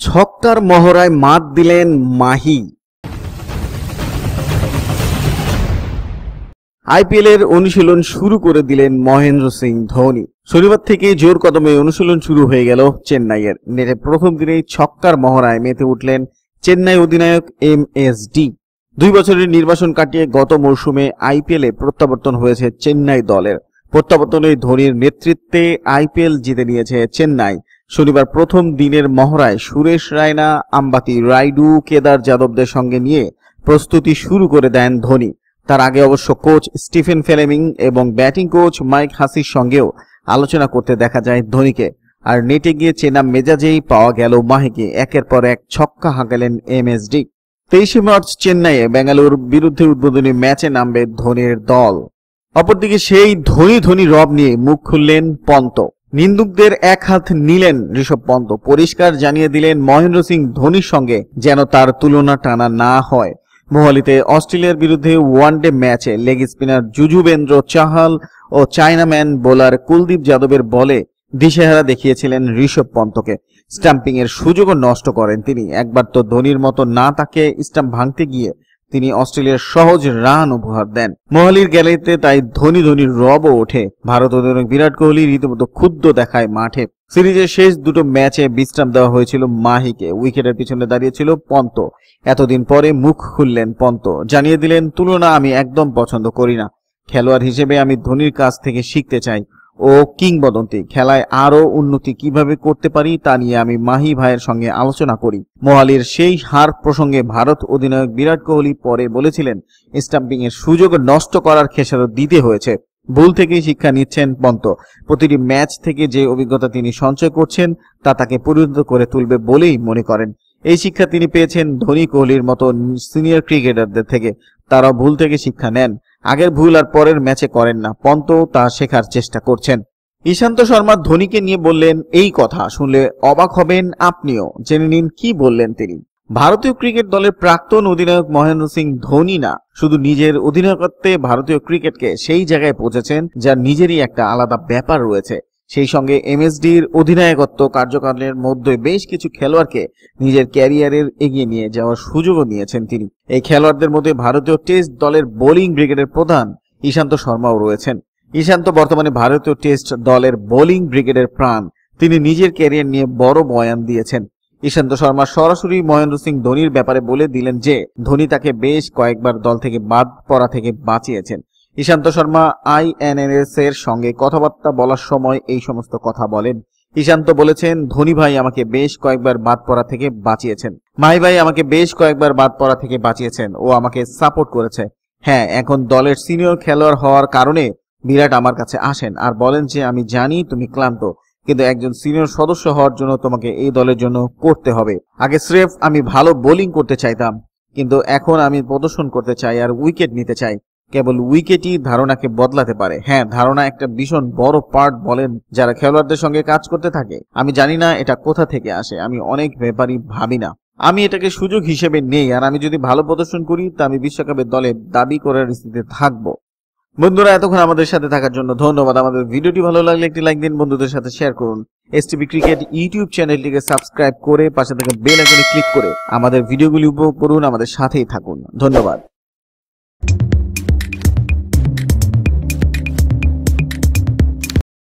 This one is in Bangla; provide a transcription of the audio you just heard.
ছক্কার মহড়ায় মাত দিলেন মাহি। আইপিএলের অনুশীলন শুরু করে দিলেন মহেন্দ্র সিং ধোনি। শনিবার থেকে জোর কদমে অনুশীলন শুরু হয়ে গেল চেন্নাইয়ের। নেটে প্রথম দিনেই ছক্কার মহড়ায় মেতে উঠলেন চেন্নাই অধিনায়ক MSD। 2 বছরের নির্বাসন কাটিয়ে গত মরশুমে আইপিএলে প্রত্যাবর্তন হয়েছে চেন্নাই দলের। প্রত্যাবর্তনে ধোনির নেতৃত্বে আইপিএল জিতে নিয়েছে চেন্নাই। শনিবার প্রথম দিনের মহড়ায় সুরেশ রায়না, আম্বাতি রাইডু, কেদার যাদবদের সঙ্গে নিয়ে প্রস্তুতি শুরু করে দেন ধোনি। তার আগে অবশ্য কোচ স্টিফেন ফ্লেমিং এবং ব্যাটিং কোচ মাইক হাসির সঙ্গেও আলোচনা করতে দেখা যায় ধোনিকে। আর নেটে গিয়ে চেনা মেজাজেই পাওয়া গেল মাহিকে। একের পর এক ছক্কা হাঁকালেন MSD। 23 মার্চ চেন্নাইয়ে বেঙ্গালুরুর বিরুদ্ধে উদ্বোধনী ম্যাচে নামবে ধোনির দল। অপরদিকে সেই ধোনি রব নিয়ে মুখ খুললেন পন্ত। নিন্দুকদের এক হাত নিলেন ঋষভ পন্ত। পরিষ্কার জানিয়ে দিলেন মহেন্দ্র সিং ধোনির সঙ্গে যেন তার তুলনা টানা না হয়। মোহালিতে অস্ট্রেলিয়ার বিরুদ্ধে ওয়ানডে ম্যাচে লেগ স্পিনার যুজুবেন্দ্র চাহাল ও চায়নাম্যান বোলার কুলদীপ যাদবের বলে দিশেহারা দেখিয়েছিলেন ঋষভ পন্তকে। স্টাম্পিং এর সুযোগও নষ্ট করেন তিনি। একবার তো ধোনির মতো না তাকে স্টাম্প ভাঙতে গিয়ে তিনি অস্ট্রেলিয়ার সহজ রান উপহার দেন। মোহালির গ্যালারিতে তাই ধোনির রবও ওঠে। ভারত অধিনায়ক বিরাট কোহলি রীতিমতো ক্ষুব্ধ দেখায় মাঠে। সিরিজের শেষ দুটো ম্যাচে বিশ্রাম দেওয়া হয়েছিল মাহিকে। উইকেটের পিছনে দাঁড়িয়েছিল পন্ত। এতদিন পরে মুখ খুললেন পন্ত, জানিয়ে দিলেন তুলনা আমি একদম পছন্দ করি না। খেলোয়াড় হিসেবে আমি ধোনির কাছ থেকে শিখতে চাই। ও কিংবদন্তি, খেলায় আরো উন্নতি কিভাবে করতে পারি তা নিয়ে আমি মাহি ভাইয়ের সঙ্গে আলোচনা করি। মোহালির সেই হার প্রসঙ্গে ভারত অধিনায়ক বিরাট কোহলি পরে বলেছিলেন স্টাম্পিং এর সুযোগ নষ্ট করার খেসারত দিতে হয়েছে। ভুল থেকেই শিক্ষা নিচ্ছেন পন্ত। প্রতিটি ম্যাচ থেকে যে অভিজ্ঞতা তিনি সঞ্চয় করছেন তা তাকে পরিণত করে তুলবে বলেই মনে করেন। এই শিক্ষা তিনি পেয়েছেন ধোনি, কোহলির মতো সিনিয়র ক্রিকেটারদের থেকে। তারা ভুল থেকে শিক্ষা নেন, আগের ভুল আর পরের ম্যাচে করেন না। পন্ত তা শেখার চেষ্টা করছেন। ঈশান্ত শর্মা ধোনিকে নিয়ে বললেন এই কথা, শুনলে অবাক হবেন আপনিও। জেনে নিন কি বললেন তিনি। ভারতীয় ক্রিকেট দলের প্রাক্তন অধিনায়ক মহেন্দ্র সিং ধোনি না শুধু নিজের অধিনায়কত্বে ভারতীয় ক্রিকেটকে সেই জায়গায় পৌঁছেছেন যার নিজেরই একটা আলাদা ব্যাপার রয়েছে। সেই সঙ্গে MSDর অধিনায়কত্ব কার্যকালের মধ্যে বেশ কিছু খেলোয়াড়কে নিজের ক্যারিয়ারের এগিয়ে নিয়ে যাওয়ার সুযোগও নিয়েছেন তিনি। এই খেলোয়াড়দের মধ্যে ভারতীয় টেস্ট দলের বোলিং ব্রিগেডের প্রধান ঈশান্ত শর্মাও রয়েছেন। ঈশান্ত বর্তমানে ভারতীয় টেস্ট দলের বোলিং ব্রিগেডের প্রাণ। তিনি নিজের ক্যারিয়ার নিয়ে বড় বয়ান দিয়েছেন। ঈশান্ত শর্মা সরাসরি মহেন্দ্র সিং ধোনির ব্যাপারে বলে দিলেন যে ধোনি তাকে বেশ কয়েকবার দল থেকে বাদ পড়া থেকে বাঁচিয়েছেন। ঈশান্ত শর্মা INNS এর সঙ্গে কথাবার্তা বলার সময় এই সমস্ত কথা বলেন। ঈশান্ত বলেছেন ধোনি ভাই আমাকে বেশ কয়েকবার বাদ পড়া থেকে বাঁচিয়েছেন। মাহি ভাই আমাকে বেশ কয়েকবার বাদ পড়া থেকে বাঁচিয়েছেন। ও আমাকে সাপোর্ট করেছে। হ্যাঁ, এখন দলের সিনিয়র খেলোয়াড় হওয়ার কারণে বিরাট আমার কাছে আসেন আর বলেন যে আমি জানি তুমি ক্লান্ত, কিন্তু একজন সিনিয়র সদস্য হওয়ার জন্য তোমাকে এই দলের জন্য করতে হবে। আগে স্রেফ আমি ভালো বোলিং করতে চাইতাম, কিন্তু এখন আমি প্রদর্শন করতে চাই আর উইকেট নিতে চাই। কেবল উইকেটই ধারণাকে বদলাতে পারে। হ্যাঁ, ধারণা একটা ভীষণ বড় পার্ট বলেন যারা খেলোয়াড়দের সঙ্গে কাজ করতে থাকে। আমি জানি না এটা কোথা থেকে আসে, আমি অনেক ব্যাপারই ভাবি না। আমি এটাকে সুযোগ হিসেবে নেই, আর আমি যদি ভালো প্রদর্শন করি তা আমি বিশ্বকাপের দলে দাবি করার স্থিতিতে থাকবো। বন্ধুরা, এতক্ষণ আমাদের সাথে থাকার জন্য ধন্যবাদ। আমাদের ভিডিওটি ভালো লাগলে একটি লাইক দিন, বন্ধুদের সাথে শেয়ার করুন। STB ক্রিকেট ইউটিউব চ্যানেলটিকে সাবস্ক্রাইব করে পাশে থাকা বেল আইকনে ক্লিক করে আমাদের ভিডিওগুলি উপভোগ করুন। আমাদের সাথেই থাকুন। ধন্যবাদ।